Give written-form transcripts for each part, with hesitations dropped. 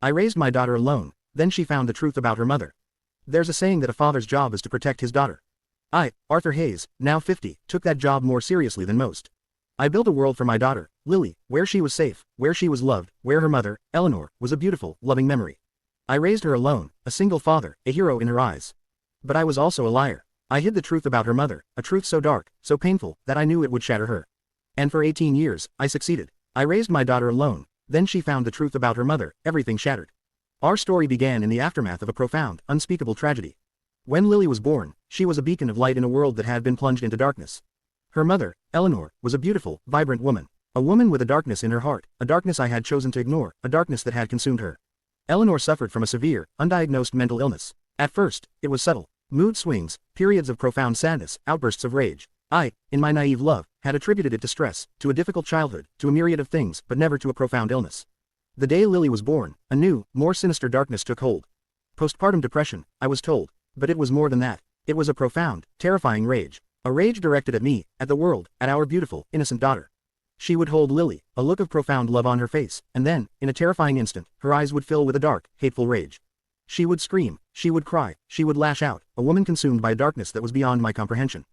I raised my daughter alone, then she found the truth about her mother. There's a saying that a father's job is to protect his daughter. I, Arthur Hayes, now 50, took that job more seriously than most. I built a world for my daughter, Lily, where she was safe, where she was loved, where her mother, Eleanor, was a beautiful, loving memory. I raised her alone, a single father, a hero in her eyes. But I was also a liar. I hid the truth about her mother, a truth so dark, so painful, that I knew it would shatter her. And for 18 years, I succeeded. I raised my daughter alone, then she found the truth about her mother, everything shattered. Our story began in the aftermath of a profound, unspeakable tragedy. When Lily was born, she was a beacon of light in a world that had been plunged into darkness. Her mother, Eleanor, was a beautiful, vibrant woman. A woman with a darkness in her heart, a darkness I had chosen to ignore, a darkness that had consumed her. Eleanor suffered from a severe, undiagnosed mental illness. At first, it was subtle. Mood swings, periods of profound sadness, outbursts of rage. I, in my naive love, had attributed it to stress, to a difficult childhood, to a myriad of things, but never to a profound illness. The day Lily was born, a new, more sinister darkness took hold. Postpartum depression, I was told. But it was more than that. It was a profound, terrifying rage. A rage directed at me, at the world, at our beautiful, innocent daughter. She would hold Lily, a look of profound love on her face, and then, in a terrifying instant, her eyes would fill with a dark, hateful rage. She would scream, she would cry, she would lash out, a woman consumed by a darkness that was beyond my comprehension.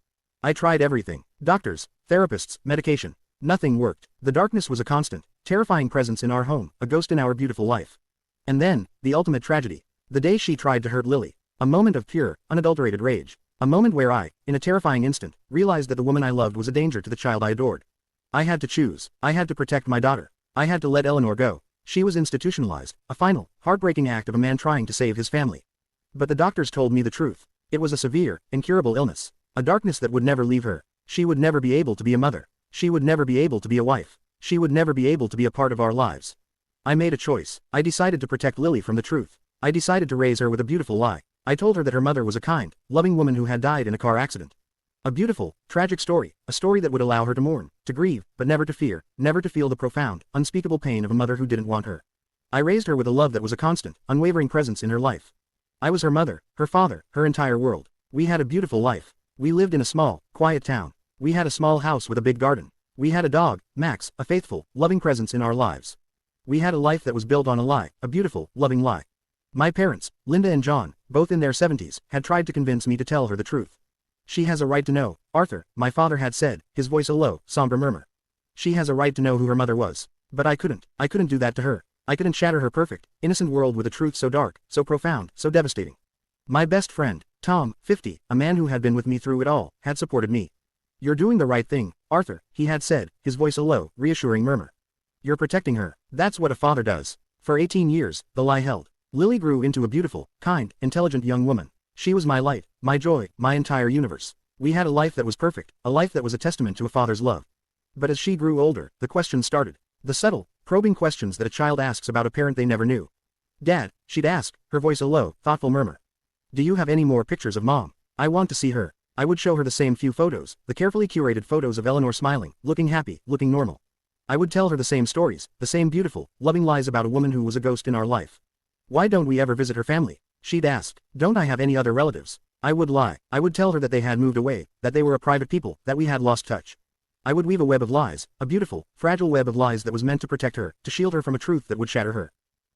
I tried everything. Doctors, therapists, medication. Nothing worked. The darkness was a constant, terrifying presence in our home, a ghost in our beautiful life. And then, the ultimate tragedy. The day she tried to hurt Lily. A moment of pure, unadulterated rage. A moment where I, in a terrifying instant, realized that the woman I loved was a danger to the child I adored. I had to choose. I had to protect my daughter. I had to let Eleanor go. She was institutionalized, a final, heartbreaking act of a man trying to save his family. But the doctors told me the truth. It was a severe, incurable illness. A darkness that would never leave her. She would never be able to be a mother. She would never be able to be a wife. She would never be able to be a part of our lives. I made a choice. I decided to protect Lily from the truth. I decided to raise her with a beautiful lie. I told her that her mother was a kind, loving woman who had died in a car accident. A beautiful, tragic story, a story that would allow her to mourn, to grieve, but never to fear, never to feel the profound, unspeakable pain of a mother who didn't want her. I raised her with a love that was a constant, unwavering presence in her life. I was her mother, her father, her entire world. We had a beautiful life. We lived in a small, quiet town. We had a small house with a big garden. We had a dog, Max, a faithful, loving presence in our lives. We had a life that was built on a lie, a beautiful, loving lie. My parents, Linda and John, both in their 70s, had tried to convince me to tell her the truth. She has a right to know, Arthur, my father had said, his voice a low, somber murmur. She has a right to know who her mother was. But I couldn't do that to her. I couldn't shatter her perfect, innocent world with a truth so dark, so profound, so devastating. My best friend, Tom, 50, a man who had been with me through it all, had supported me. You're doing the right thing, Arthur, he had said, his voice a low, reassuring murmur. You're protecting her. That's what a father does. For 18 years, the lie held. Lily grew into a beautiful, kind, intelligent young woman. She was my light, my joy, my entire universe. We had a life that was perfect, a life that was a testament to a father's love. But as she grew older, the questions started. The subtle, probing questions that a child asks about a parent they never knew. Dad, she'd ask, her voice a low, thoughtful murmur. Do you have any more pictures of Mom? I want to see her. I would show her the same few photos, the carefully curated photos of Eleanor smiling, looking happy, looking normal. I would tell her the same stories, the same beautiful, loving lies about a woman who was a ghost in our life. Why don't we ever visit her family? She'd ask. Don't I have any other relatives? I would lie. I would tell her that they had moved away, that they were a private people, that we had lost touch. I would weave a web of lies, a beautiful, fragile web of lies that was meant to protect her, to shield her from a truth that would shatter her.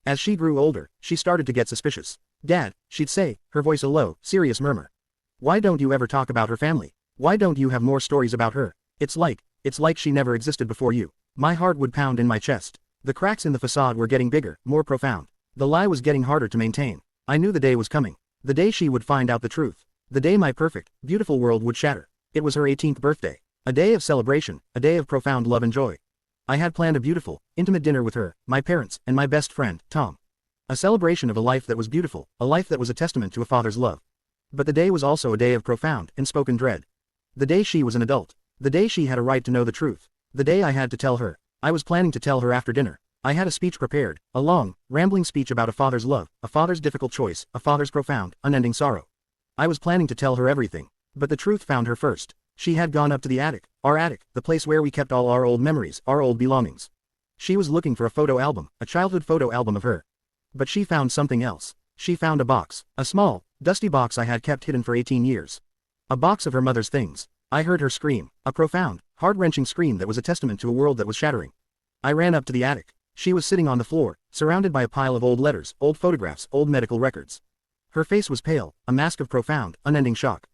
As she grew older, she started to get suspicious. Dad, she'd say, her voice a low, serious murmur. Why don't you ever talk about her family? Why don't you have more stories about her? It's like she never existed before you. My heart would pound in my chest. The cracks in the facade were getting bigger, more profound. The lie was getting harder to maintain. I knew the day was coming. The day she would find out the truth. The day my perfect, beautiful world would shatter. It was her 18th birthday. A day of celebration, a day of profound love and joy. I had planned a beautiful, intimate dinner with her, my parents, and my best friend, Tom. A celebration of a life that was beautiful, a life that was a testament to a father's love. But the day was also a day of profound, unspoken dread. The day she was an adult. The day she had a right to know the truth. The day I had to tell her. I was planning to tell her after dinner. I had a speech prepared, a long, rambling speech about a father's love, a father's difficult choice, a father's profound, unending sorrow. I was planning to tell her everything. But the truth found her first. She had gone up to the attic, our attic, the place where we kept all our old memories, our old belongings. She was looking for a photo album, a childhood photo album of her. But she found something else. She found a box, a small, dusty box I had kept hidden for 18 years. A box of her mother's things. I heard her scream, a profound, heart-wrenching scream that was a testament to a world that was shattering. I ran up to the attic. She was sitting on the floor, surrounded by a pile of old letters, old photographs, old medical records. Her face was pale, a mask of profound, unending shock.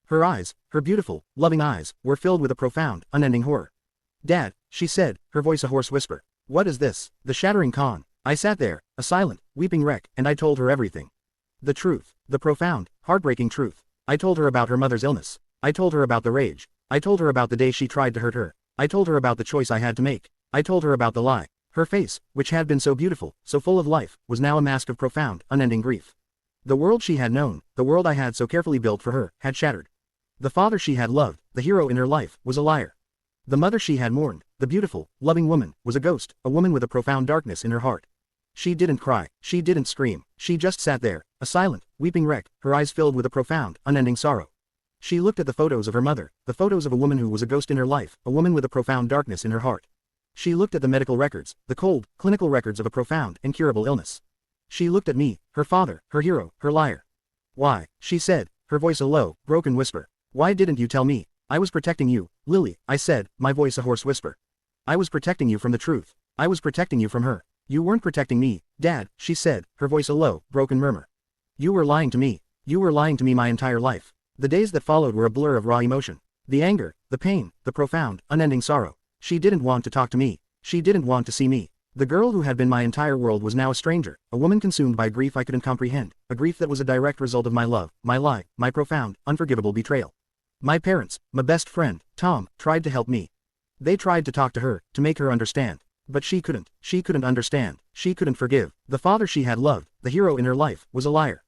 Her eyes, her beautiful, loving eyes, were filled with a profound, unending horror. "Dad," she said, her voice a hoarse whisper. "What is this?" The shattering con. I sat there, a silent, weeping wreck, and I told her everything. The truth, the profound, heartbreaking truth. I told her about her mother's illness. I told her about the rage. I told her about the day she tried to hurt her. I told her about the choice I had to make. I told her about the lie. Her face, which had been so beautiful, so full of life, was now a mask of profound, unending grief. The world she had known, the world I had so carefully built for her, had shattered. The father she had loved, the hero in her life, was a liar. The mother she had mourned, the beautiful, loving woman, was a ghost, a woman with a profound darkness in her heart. She didn't cry, she didn't scream, she just sat there, a silent, weeping wreck, her eyes filled with a profound, unending sorrow. She looked at the photos of her mother, the photos of a woman who was a ghost in her life, a woman with a profound darkness in her heart. She looked at the medical records, the cold, clinical records of a profound, incurable illness. She looked at me, her father, her hero, her liar. "Why?" she said, her voice a low, broken whisper. "Why didn't you tell me? I was protecting you, Lily," I said, my voice a hoarse whisper. "I was protecting you from the truth. I was protecting you from her. You weren't protecting me, Dad," she said, her voice a low, broken murmur. "You were lying to me. You were lying to me my entire life." The days that followed were a blur of raw emotion. The anger, the pain, the profound, unending sorrow. She didn't want to talk to me. She didn't want to see me. The girl who had been my entire world was now a stranger, a woman consumed by grief I couldn't comprehend, a grief that was a direct result of my love, my lie, my profound, unforgivable betrayal. My parents, my best friend, Tom, tried to help me. They tried to talk to her, to make her understand. But she couldn't understand, she couldn't forgive. The father she had loved, the hero in her life, was a liar.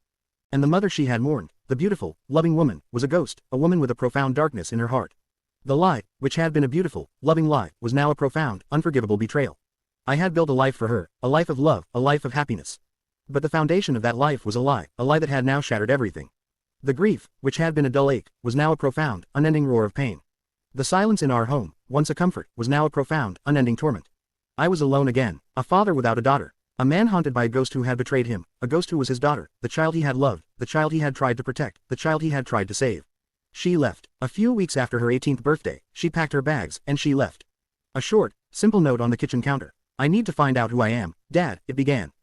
And the mother she had mourned, the beautiful, loving woman, was a ghost, a woman with a profound darkness in her heart. The lie, which had been a beautiful, loving lie, was now a profound, unforgivable betrayal. I had built a life for her, a life of love, a life of happiness. But the foundation of that life was a lie that had now shattered everything. The grief, which had been a dull ache, was now a profound, unending roar of pain. The silence in our home, once a comfort, was now a profound, unending torment. I was alone again, a father without a daughter, a man haunted by a ghost who had betrayed him, a ghost who was his daughter, the child he had loved, the child he had tried to protect, the child he had tried to save. She left. A few weeks after her 18th birthday, she packed her bags, and she left. A short, simple note on the kitchen counter. "I need to find out who I am, Dad," it began.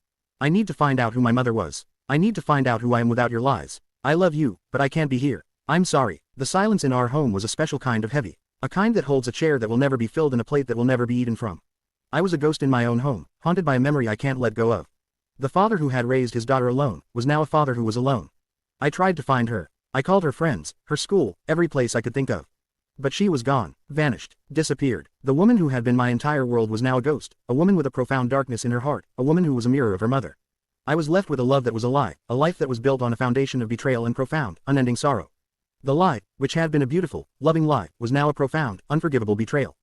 "I need to find out who my mother was. I need to find out who I am without your lies. I love you, but I can't be here. I'm sorry." The silence in our home was a special kind of heavy. A kind that holds a chair that will never be filled and a plate that will never be eaten from. I was a ghost in my own home, haunted by a memory I can't let go of. The father who had raised his daughter alone, was now a father who was alone. I tried to find her. I called her friends, her school, every place I could think of. But she was gone, vanished, disappeared. The woman who had been my entire world was now a ghost, a woman with a profound darkness in her heart, a woman who was a mirror of her mother. I was left with a love that was a lie, a life that was built on a foundation of betrayal and profound, unending sorrow. The lie, which had been a beautiful, loving lie, was now a profound, unforgivable betrayal.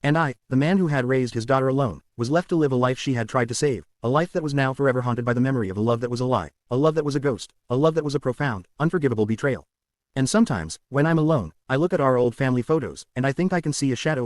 And I, the man who had raised his daughter alone, was left to live a life she had tried to save, a life that was now forever haunted by the memory of a love that was a lie, a love that was a ghost, a love that was a profound, unforgivable betrayal. And sometimes, when I'm alone, I look at our old family photos, and I think I can see a shadow in